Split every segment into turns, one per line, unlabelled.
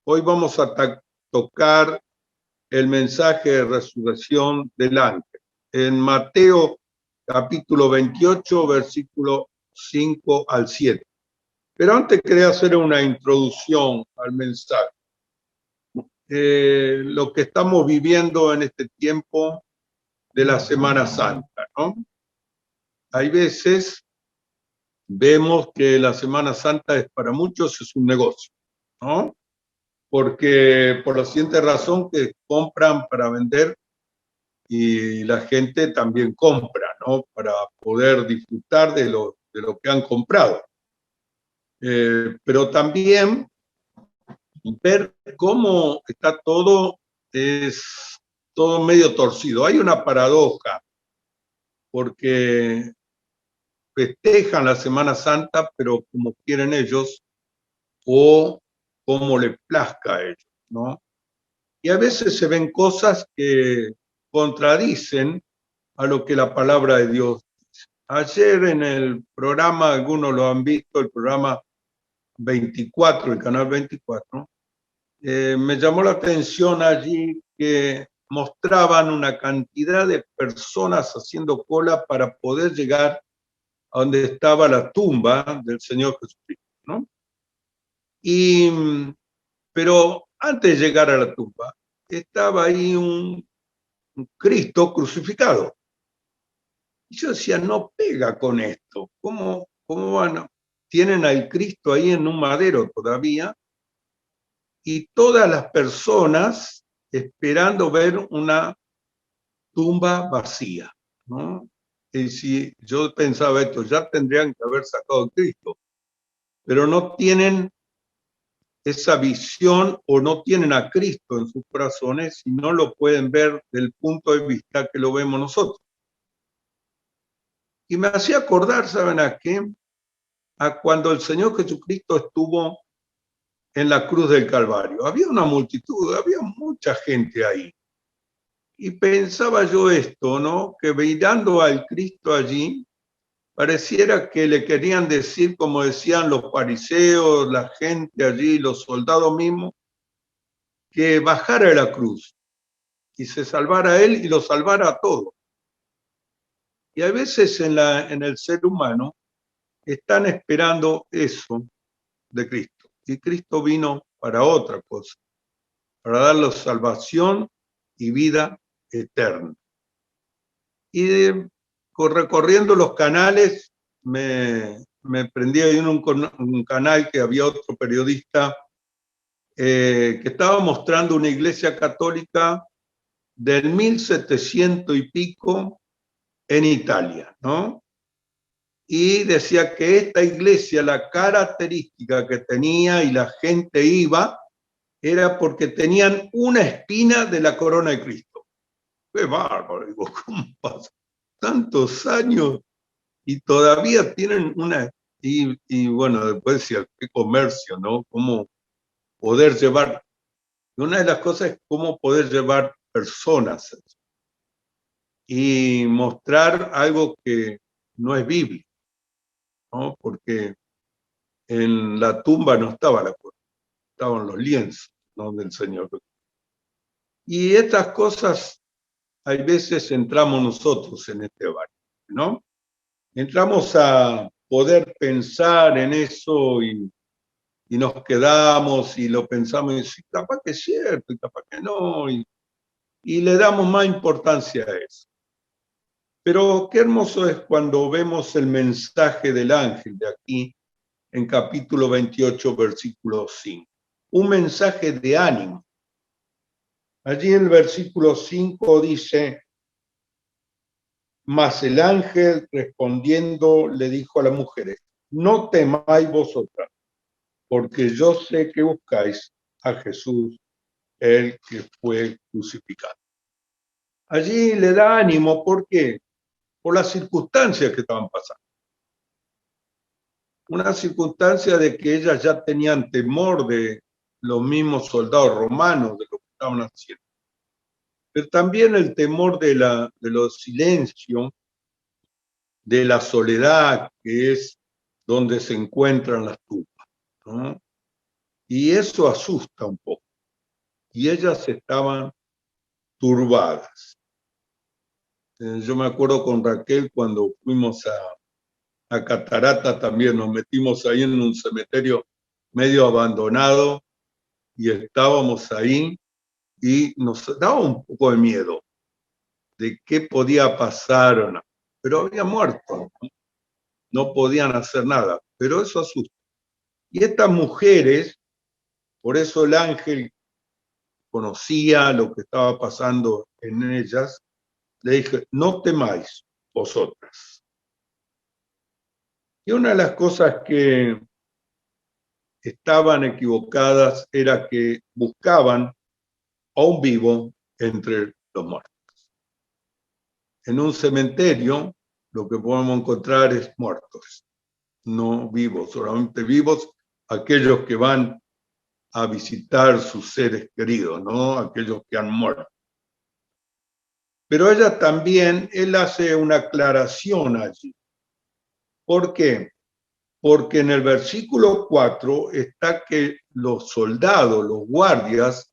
Hoy vamos a tocar el mensaje de resurrección del ángel. En Mateo capítulo 28, versículo 5 al 7. Pero antes quería hacer una introducción al mensaje. Lo que estamos viviendo en este tiempo de la Semana Santa, ¿no? Hay veces vemos que la Semana Santa para muchos es un negocio, ¿no? Porque por la siguiente razón que compran para vender y la gente también compra, ¿no? Para poder disfrutar de lo que han comprado. Pero también ver cómo está todo, es todo medio torcido. Hay una paradoja, porque festejan la Semana Santa, pero como quieren ellos o como les plazca a ellos, ¿no? Y a veces se ven cosas que contradicen a lo que la palabra de Dios dice. Ayer en el programa, algunos lo han visto, el programa 24, el canal 24, me llamó la atención allí que mostraban una cantidad de personas haciendo cola para poder llegar a donde estaba la tumba del Señor Jesucristo, ¿no? Pero antes de llegar a la tumba, estaba ahí un Cristo crucificado. Y yo decía, no pega con esto. ¿Cómo van? Tienen al Cristo ahí en un madero todavía, y todas las personas esperando ver una tumba vacía, ¿no? Y si yo pensaba esto, ya tendrían que haber sacado a Cristo, pero no tienen esa visión o no tienen a Cristo en sus corazones y no lo pueden ver del punto de vista que lo vemos nosotros. Y me hacía acordar, ¿saben a qué? A cuando el Señor Jesucristo estuvo en la cruz del Calvario. Había una multitud, había mucha gente ahí. Y pensaba yo esto, ¿no? Que mirando al Cristo allí, pareciera que le querían decir, como decían los fariseos, la gente allí, los soldados mismos, que bajara de la cruz y se salvara a él y lo salvara a todos. Y a veces en el ser humano están esperando eso de Cristo. Y Cristo vino para otra cosa, para darles salvación y vida eterna. Y recorriendo los canales, me prendí ahí en un canal que había otro periodista que estaba mostrando una iglesia católica del 1700 y pico en Italia, ¿no? Y decía que esta iglesia, la característica que tenía y la gente iba, era porque tenían una espina de la corona de Cristo. ¡Qué bárbaro! Digo, ¿cómo pasa tantos años y todavía tienen una? Y bueno, después decía, qué comercio, ¿no? Cómo poder llevar. Una de las cosas es cómo poder llevar personas y mostrar algo que no es bíblico, ¿no? Porque en la tumba no estaba la corona, estaban los lienzos, ¿no? Del Señor. Y estas cosas, hay veces entramos nosotros en este barrio, ¿no? Entramos a poder pensar en eso y nos quedamos y lo pensamos y decimos, capaz que es cierto y capaz que no, y le damos más importancia a eso. Pero qué hermoso es cuando vemos el mensaje del ángel de aquí en capítulo 28, versículo 5. Un mensaje de ánimo. Allí en el versículo 5 dice, mas el ángel respondiendo le dijo a las mujeres, no temáis vosotras, porque yo sé que buscáis a Jesús, el que fue crucificado. Allí le da ánimo, ¿por qué? Por las circunstancias que estaban pasando. Una circunstancia de que ellas ya tenían temor de los mismos soldados romanos, de lo que estaban haciendo. Pero también el temor de los silencios, de la soledad, que es donde se encuentran las tumbas, ¿no? Y eso asusta un poco. Y ellas estaban turbadas. Yo me acuerdo con Raquel cuando fuimos a Catarata también, nos metimos ahí en un cementerio medio abandonado y estábamos ahí y nos daba un poco de miedo de qué podía pasar o no. Pero había muerto, no podían hacer nada, pero eso asusta. Y estas mujeres, por eso el ángel conocía lo que estaba pasando en ellas, le dije, no temáis vosotras. Y una de las cosas que estaban equivocadas era que buscaban a un vivo entre los muertos. En un cementerio lo que podemos encontrar es muertos, no vivos, solamente vivos aquellos que van a visitar sus seres queridos, ¿no? Aquellos que han muerto. Pero ella también, él hace una aclaración allí. ¿Por qué? Porque en el versículo 4 está que los soldados, los guardias,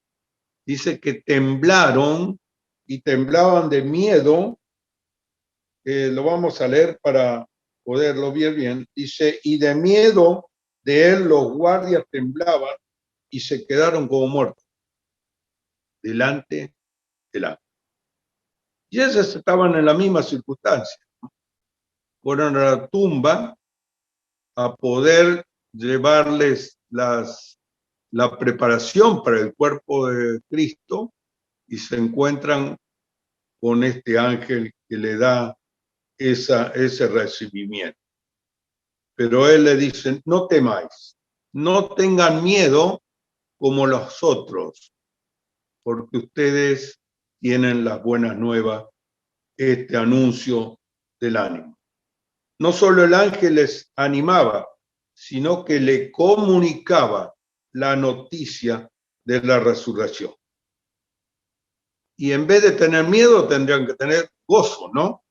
dice que temblaron y temblaban de miedo. Lo vamos a leer para poderlo ver bien. Dice, y de miedo de él los guardias temblaban y se quedaron como muertos delante del ángel. Y ellos estaban en la misma circunstancia. Fueron a la tumba a poder llevarles la preparación para el cuerpo de Cristo y se encuentran con este ángel que le da ese recibimiento. Pero él le dice, no temáis, no tengan miedo como los otros, porque ustedes tienen las buenas nuevas, este anuncio del ánimo. No solo el ángel les animaba, sino que le comunicaba la noticia de la resurrección. Y en vez de tener miedo, tendrían que tener gozo, ¿no?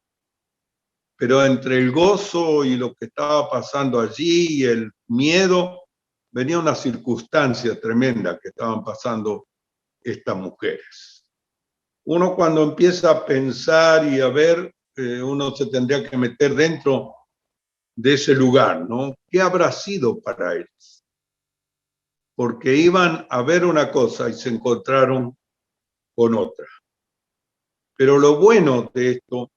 Pero entre el gozo y lo que estaba pasando allí y el miedo, venía una circunstancia tremenda que estaban pasando estas mujeres. Uno cuando empieza a pensar y a ver, uno se tendría que meter dentro de ese lugar, ¿no? ¿Qué habrá sido para ellos? Porque iban a ver una cosa y se encontraron con otra. Pero lo bueno de esto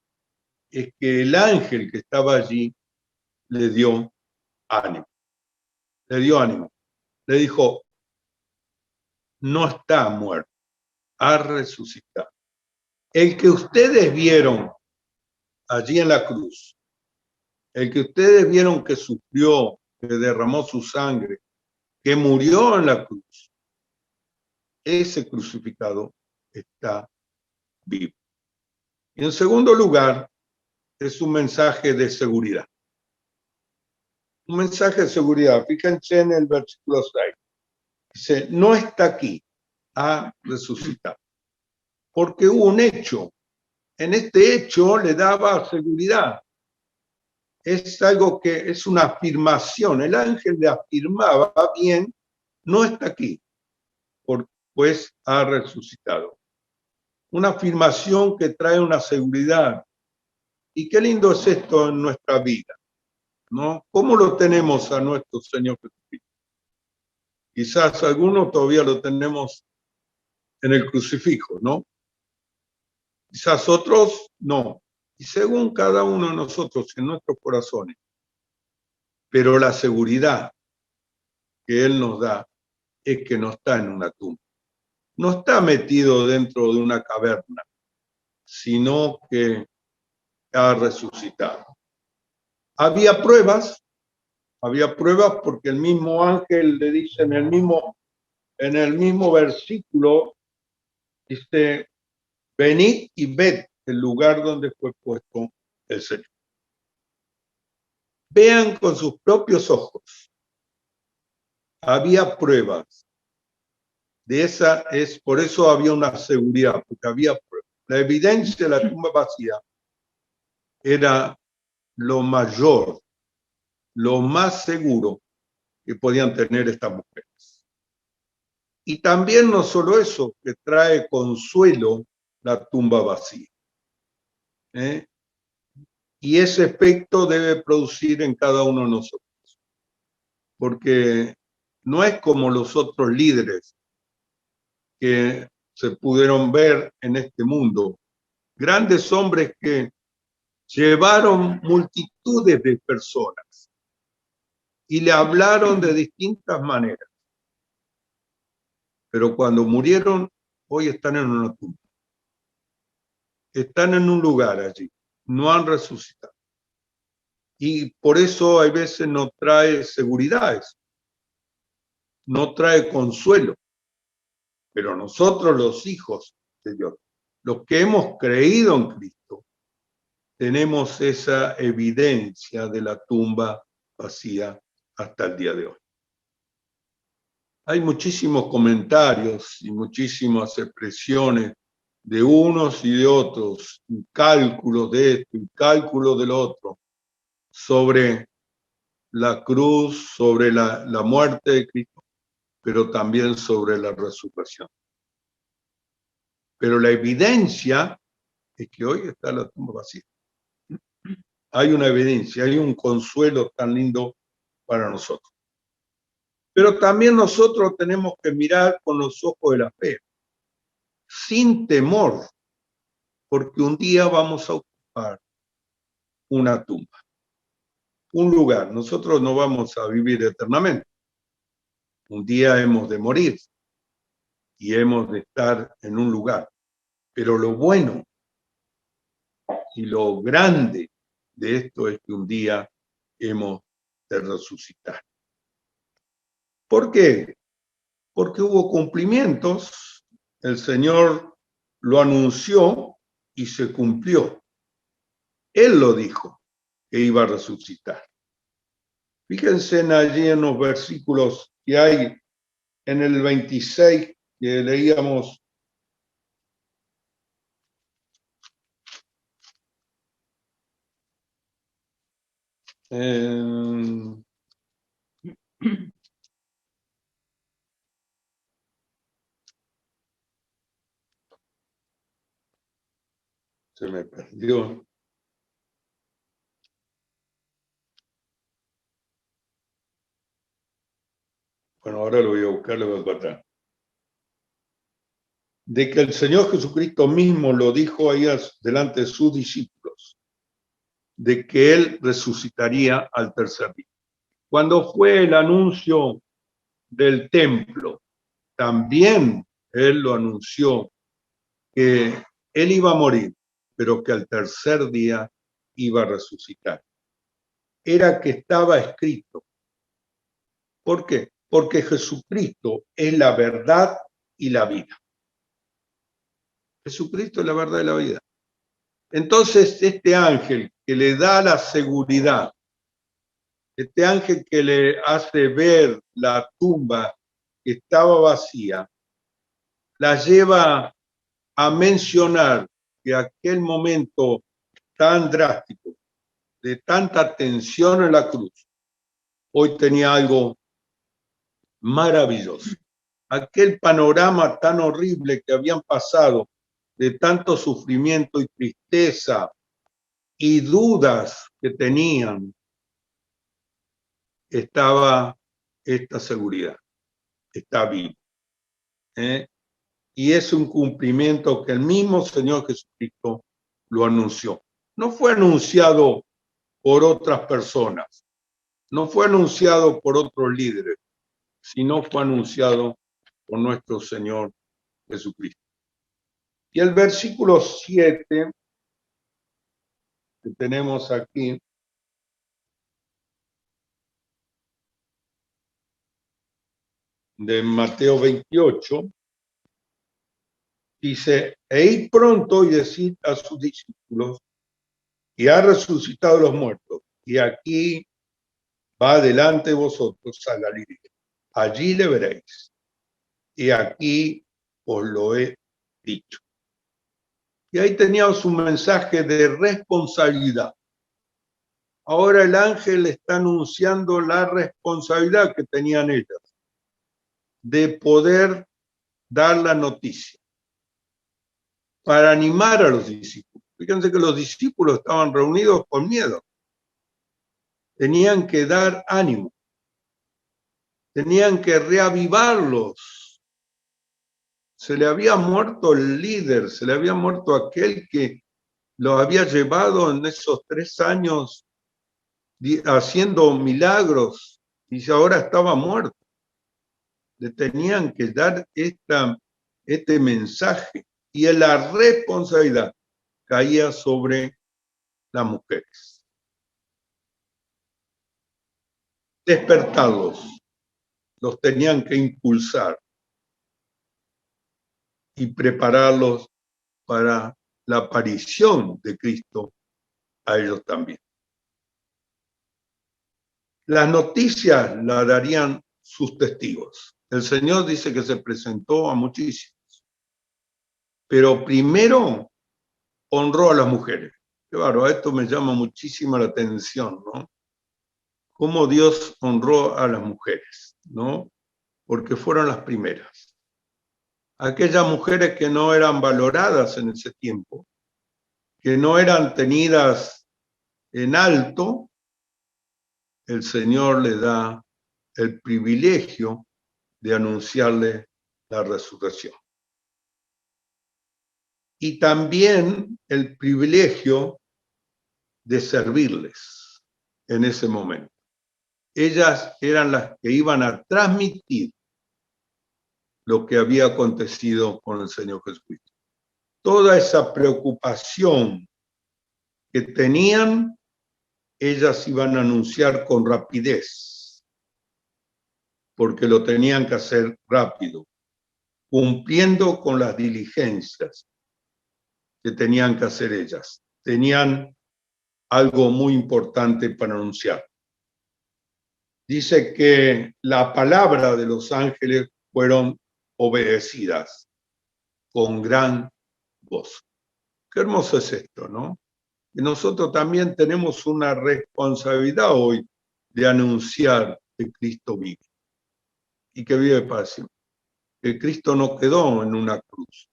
es que el ángel que estaba allí le dio ánimo. Le dio ánimo. Le dijo, no está muerto, ha resucitado. El que ustedes vieron allí en la cruz, el que ustedes vieron que sufrió, que derramó su sangre, que murió en la cruz, ese crucificado está vivo. Y en segundo lugar, es un mensaje de seguridad. Un mensaje de seguridad. Fíjense en el versículo 6. Dice, no está aquí, ha resucitado. Porque hubo un hecho. En este hecho le daba seguridad. Es algo que es una afirmación. El ángel le afirmaba, bien, no está aquí, pues ha resucitado. Una afirmación que trae una seguridad. Y qué lindo es esto en nuestra vida, ¿no? ¿Cómo lo tenemos a nuestro Señor Jesucristo? Quizás algunos todavía lo tenemos en el crucifijo, ¿no? Quizás otros no. Y según cada uno de nosotros, en nuestros corazones. Pero la seguridad que Él nos da es que no está en una tumba. No está metido dentro de una caverna, sino que ha resucitado. Había pruebas porque el mismo ángel le dice en el mismo versículo, dice, venid y ved el lugar donde fue puesto el Señor. Vean con sus propios ojos. Había pruebas. Por eso había una seguridad, porque había pruebas. La evidencia de la tumba vacía era lo mayor, lo más seguro que podían tener estas mujeres. Y también no solo eso, que trae consuelo la tumba vacía. Y ese efecto debe producir en cada uno de nosotros, porque no es como los otros líderes que se pudieron ver en este mundo, grandes hombres que llevaron multitudes de personas y le hablaron de distintas maneras, pero cuando murieron, hoy están en una tumba, están en un lugar allí, no han resucitado. Y por eso a veces no trae seguridad, no trae consuelo. Pero nosotros los hijos de Dios, los que hemos creído en Cristo, tenemos esa evidencia de la tumba vacía hasta el día de hoy. Hay muchísimos comentarios y muchísimas expresiones de unos y de otros, cálculos de esto y cálculos del otro, sobre la cruz, sobre la muerte de Cristo, pero también sobre la resurrección. Pero la evidencia es que hoy está la tumba vacía. Hay una evidencia, hay un consuelo tan lindo para nosotros. Pero también nosotros tenemos que mirar con los ojos de la fe, sin temor, porque un día vamos a ocupar una tumba, un lugar. Nosotros no vamos a vivir eternamente. Un día hemos de morir y hemos de estar en un lugar. Pero lo bueno y lo grande de esto es que un día hemos de resucitar. ¿Por qué? Porque hubo cumplimientos, el Señor lo anunció y se cumplió. Él lo dijo, que iba a resucitar. Fíjense allí en los versículos que hay en el 26 que leíamos. Se me perdió. Bueno, ahora lo voy a buscar, lo voy a encontrar. De que el Señor Jesucristo mismo lo dijo ahí delante de sus discípulos, de que Él resucitaría al tercer día. Cuando fue el anuncio del templo, también Él lo anunció, que Él iba a morir, pero que al tercer día iba a resucitar. Era que estaba escrito. ¿Por qué? Porque Jesucristo es la verdad y la vida. Jesucristo es la verdad y la vida. Entonces, este ángel que le da la seguridad, este ángel que le hace ver la tumba que estaba vacía, la lleva a mencionar que aquel momento tan drástico, de tanta tensión en la cruz, hoy tenía algo maravilloso. Aquel panorama tan horrible que habían pasado, de tanto sufrimiento y tristeza y dudas que tenían, estaba esta seguridad, está vivo. Y es un cumplimiento que el mismo Señor Jesucristo lo anunció. No fue anunciado por otras personas, no fue anunciado por otros líderes, sino fue anunciado por nuestro Señor Jesucristo. Y el versículo 7 que tenemos aquí, de Mateo 28, dice, e id pronto y decid a sus discípulos, y ha resucitado los muertos, y aquí va delante de vosotros a Galilea. Allí le veréis, y aquí os lo he dicho. Y ahí teníamos un mensaje de responsabilidad. Ahora el ángel está anunciando la responsabilidad que tenían ellas de poder dar la noticia, para animar a los discípulos. Fíjense que los discípulos estaban reunidos con miedo. Tenían que dar ánimo. Tenían que reavivarlos. Se le había muerto el líder, se le había muerto aquel que lo había llevado en esos 3 años haciendo milagros y ahora estaba muerto. Le tenían que dar este mensaje y la responsabilidad caía sobre las mujeres. Despertarlos, los tenían que impulsar y prepararlos para la aparición de Cristo a ellos también. Las noticias las darían sus testigos. El Señor dice que se presentó a muchísimos, pero primero honró a las mujeres. Claro, esto me llama muchísimo la atención, ¿no? Cómo Dios honró a las mujeres, ¿no? Porque fueron las primeras. Aquellas mujeres que no eran valoradas en ese tiempo, que no eran tenidas en alto, el Señor le da el privilegio de anunciarle la resurrección. Y también el privilegio de servirles en ese momento. Ellas eran las que iban a transmitir lo que había acontecido con el Señor Jesucristo. Toda esa preocupación que tenían, ellas iban a anunciar con rapidez, porque lo tenían que hacer rápido, cumpliendo con las diligencias que tenían que hacer ellas. Tenían algo muy importante para anunciar. Dice que la palabra de los ángeles fueron obedecidas con gran gozo. Qué hermoso es esto, ¿no? Y nosotros también tenemos una responsabilidad hoy de anunciar que Cristo vive y que vive para siempre. Que Cristo no quedó en una cruz,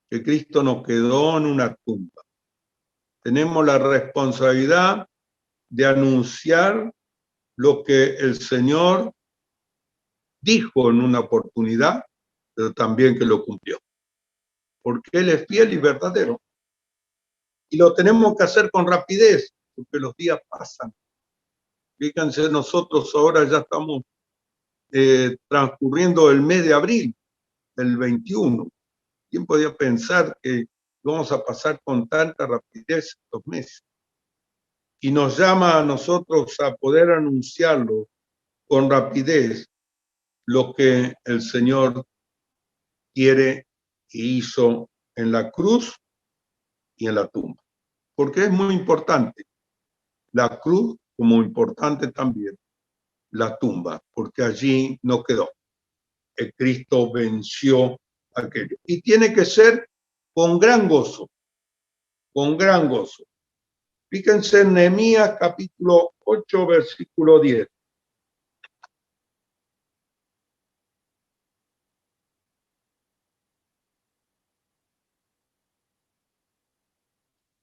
que Cristo no quedó en una tumba. Tenemos la responsabilidad de anunciar lo que el Señor dijo en una oportunidad, pero también que lo cumplió. Porque Él es fiel y verdadero. Y lo tenemos que hacer con rapidez, porque los días pasan. Fíjense, nosotros ahora ya estamos transcurriendo el mes de abril, el 21. ¿Quién podía pensar que vamos a pasar con tanta rapidez estos meses? Y nos llama a nosotros a poder anunciarlo con rapidez lo que el Señor quiere e hizo en la cruz y en la tumba. Porque es muy importante la cruz, como importante también la tumba, porque allí no quedó. El Cristo venció aquello. Y tiene que ser con gran gozo, con gran gozo. Fíjense en Nehemías capítulo 8, versículo 10.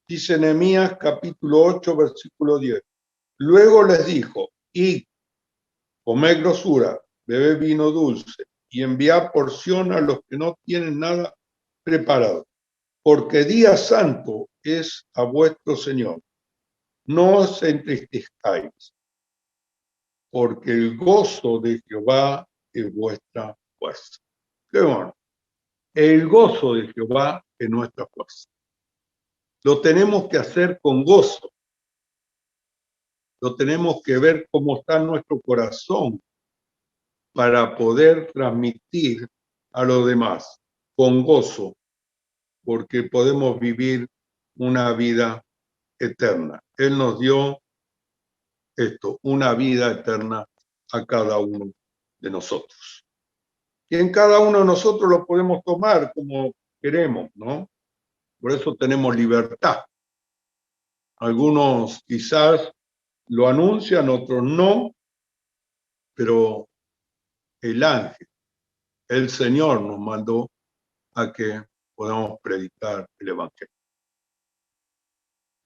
Dice Nehemías capítulo 8, versículo 10. Luego les dijo, y comed grosura, bebed vino dulce, y enviad porción a los que no tienen nada preparado, porque día santo es a vuestro Señor. No os entristezcáis, porque el gozo de Jehová es vuestra fuerza. Qué bueno. El gozo de Jehová es nuestra fuerza. Lo tenemos que hacer con gozo. Lo tenemos que ver cómo está nuestro corazón para poder transmitir a los demás con gozo, porque podemos vivir una vida eterna. Él nos dio esto, una vida eterna a cada uno de nosotros. Y en cada uno de nosotros lo podemos tomar como queremos, ¿no? Por eso tenemos libertad. Algunos quizás lo anuncian, otros no, pero el ángel el Señor nos mandó a que podamos predicar el Evangelio.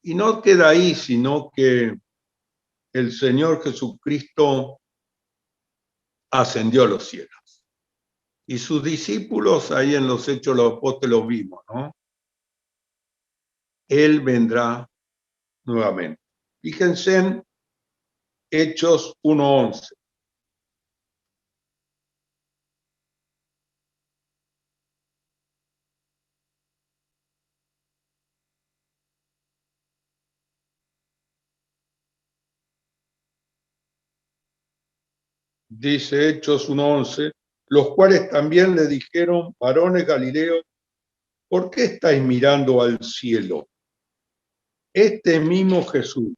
Y no queda ahí, sino que el Señor Jesucristo ascendió a los cielos. Y sus discípulos, ahí en los Hechos de los Apóstoles, lo vimos, ¿no? Él vendrá nuevamente. Fíjense en Hechos 1:11. Dice Hechos 1:11, los cuales también le dijeron, varones Galileos, ¿por qué estáis mirando al cielo? Este mismo Jesús,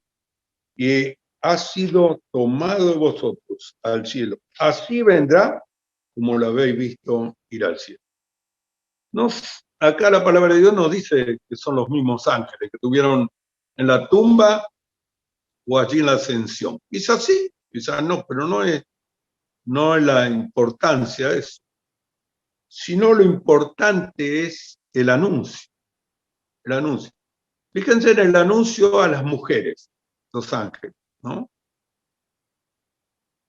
que ha sido tomado de vosotros al cielo, así vendrá como lo habéis visto ir al cielo. Acá la palabra de Dios nos dice que son los mismos ángeles que tuvieron en la tumba o allí en la ascensión. Quizás sí, quizás no, pero no es la importancia eso, sino lo importante es el anuncio. El anuncio. Fíjense en el anuncio a las mujeres, los ángeles, ¿no?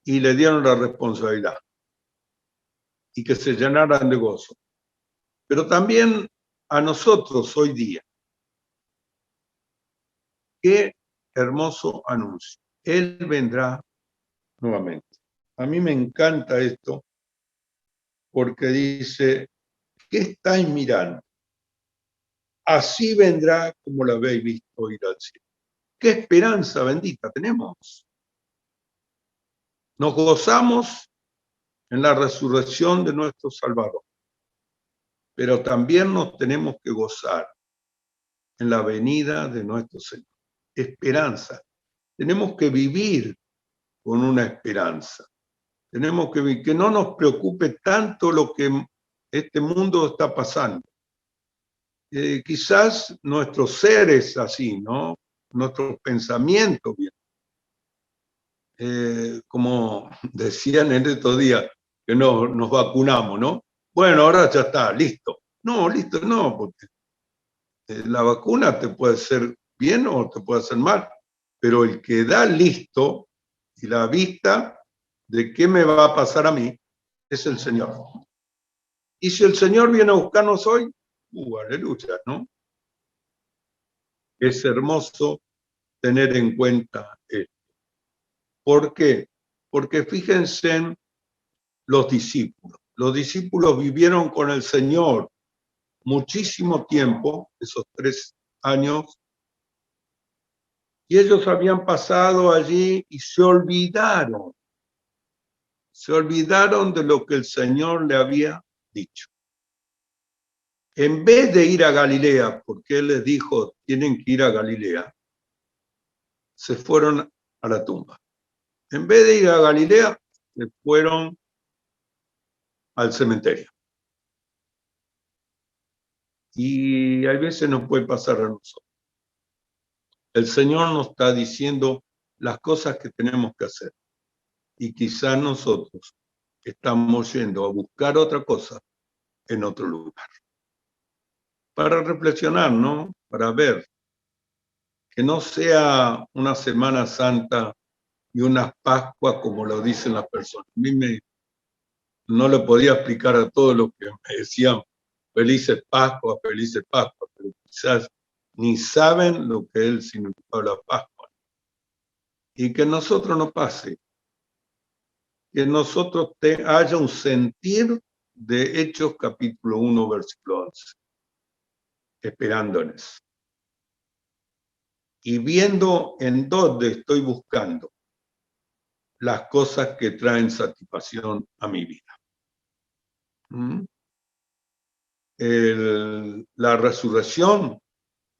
Y le dieron la responsabilidad y que se llenaran de gozo. Pero también a nosotros hoy día. Qué hermoso anuncio. Él vendrá nuevamente. A mí me encanta esto porque dice, ¿qué estáis mirando? Así vendrá como lo habéis visto ir al cielo. ¿Qué esperanza bendita tenemos? Nos gozamos en la resurrección de nuestro Salvador, pero también nos tenemos que gozar en la venida de nuestro Señor. Esperanza. Tenemos que vivir con una esperanza. Tenemos que no nos preocupe tanto lo que este mundo está pasando. Quizás nuestros seres así, ¿no? Nuestros pensamientos, bien. Como decían en estos días, que nos vacunamos, ¿no? Bueno, ahora ya está, listo. No, listo, no, porque la vacuna te puede hacer bien o te puede hacer mal, pero el que da listo y la vista de qué me va a pasar a mí es el Señor. Y si el Señor viene a buscarnos hoy, aleluya, ¿no? Es hermoso tener en cuenta esto. ¿Por qué? Porque fíjense en los discípulos. Los discípulos vivieron con el Señor muchísimo tiempo, esos 3 años, y ellos habían pasado allí y se olvidaron de lo que el Señor le había dicho. En vez de ir a Galilea, porque Él les dijo, tienen que ir a Galilea, se fueron a la tumba. En vez de ir a Galilea, se fueron al cementerio. Y a veces nos puede pasar a nosotros. El Señor nos está diciendo las cosas que tenemos que hacer. Y quizás nosotros estamos yendo a buscar otra cosa en otro lugar. Para reflexionar, ¿no? Para ver. Que no sea una Semana Santa y unas Pascuas como lo dicen las personas. A mí no le podía explicar a todos los que me decían felices Pascuas, pero quizás ni saben lo que es el significado de la Pascua. Y que nosotros no pase, que nosotros haya un sentir de Hechos capítulo 1, versículo 11, esperándoles. Y viendo en dónde estoy buscando las cosas que traen satisfacción a mi vida. La resurrección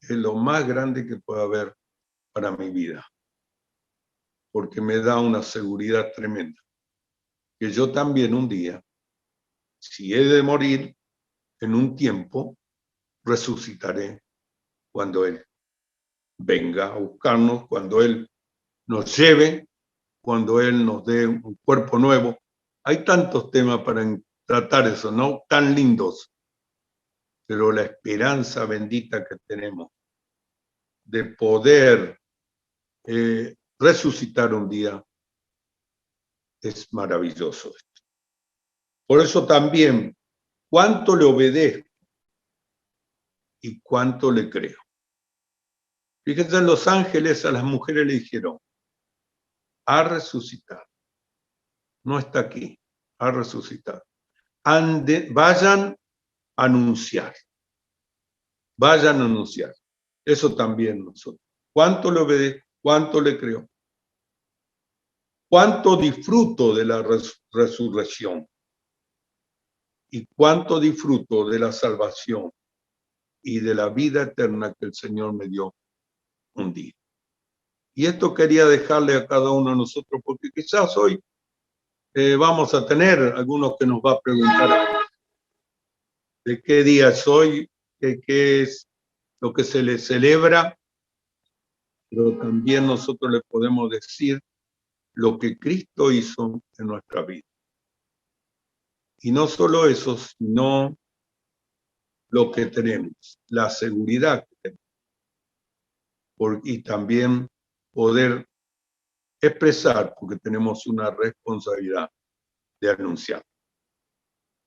es lo más grande que puede haber para mi vida, porque me da una seguridad tremenda, que yo también un día, si he de morir en un tiempo, resucitaré cuando Él venga a buscarnos, cuando Él nos lleve, cuando Él nos dé un cuerpo nuevo. Hay tantos temas para entrar tratar eso, no tan lindos, pero la esperanza bendita que tenemos de poder resucitar un día es maravilloso. Por eso también, cuánto le obedezco y cuánto le creo. Fíjense, los ángeles a las mujeres le dijeron, ha resucitado, no está aquí, ha resucitado. Vayan a anunciar, vayan a anunciar. Eso también nosotros. ¿Cuánto le obedezco? ¿Cuánto le creo? ¿Cuánto disfruto de la resurrección? ¿Y cuánto disfruto de la salvación y de la vida eterna que el Señor me dio un día? Y esto quería dejarle a cada uno de nosotros, porque quizás hoy vamos a tener algunos que nos va a preguntar de qué día es hoy, qué es lo que se le celebra, pero también nosotros le podemos decir lo que Cristo hizo en nuestra vida. Y no solo eso, sino lo que tenemos, la seguridad que tenemos. Y también poder expresar, porque tenemos una responsabilidad de anunciar.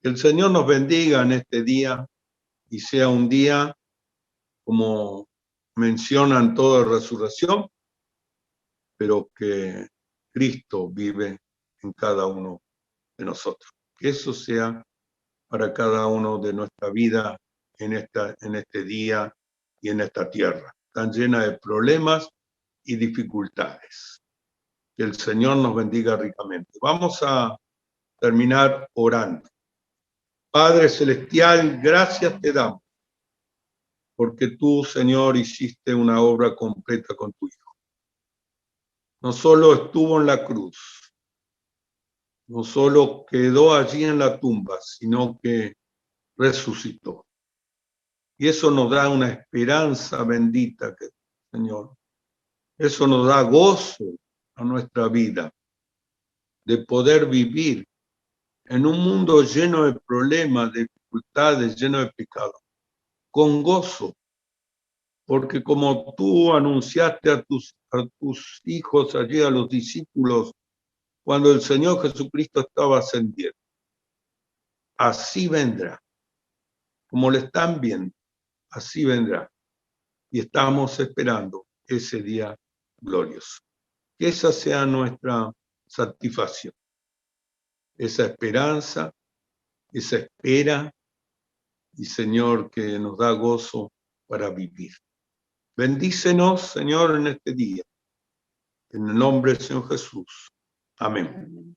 Que el Señor nos bendiga en este día y sea un día, como mencionan todo de resurrección, pero que Cristo vive en cada uno de nosotros. Que eso sea para cada uno de nuestra vida en este día y en esta tierra, tan llena de problemas y dificultades. Que el Señor nos bendiga ricamente. Vamos a terminar orando. Padre Celestial, gracias te damos, porque tú, Señor, hiciste una obra completa con tu Hijo. No solo estuvo en la cruz, no solo quedó allí en la tumba, sino que resucitó. Y eso nos da una esperanza bendita, Señor. Eso nos da gozo a nuestra vida, de poder vivir en un mundo lleno de problemas, de dificultades, lleno de pecados, con gozo, porque como tú anunciaste a tus hijos allí, a los discípulos, cuando el Señor Jesucristo estaba ascendiendo, así vendrá, como le están viendo, así vendrá. Y estamos esperando ese día glorioso. Que esa sea nuestra satisfacción, esa esperanza, esa espera, y Señor, que nos da gozo para vivir. Bendícenos, Señor, en este día. En el nombre del Señor Jesús. Amén.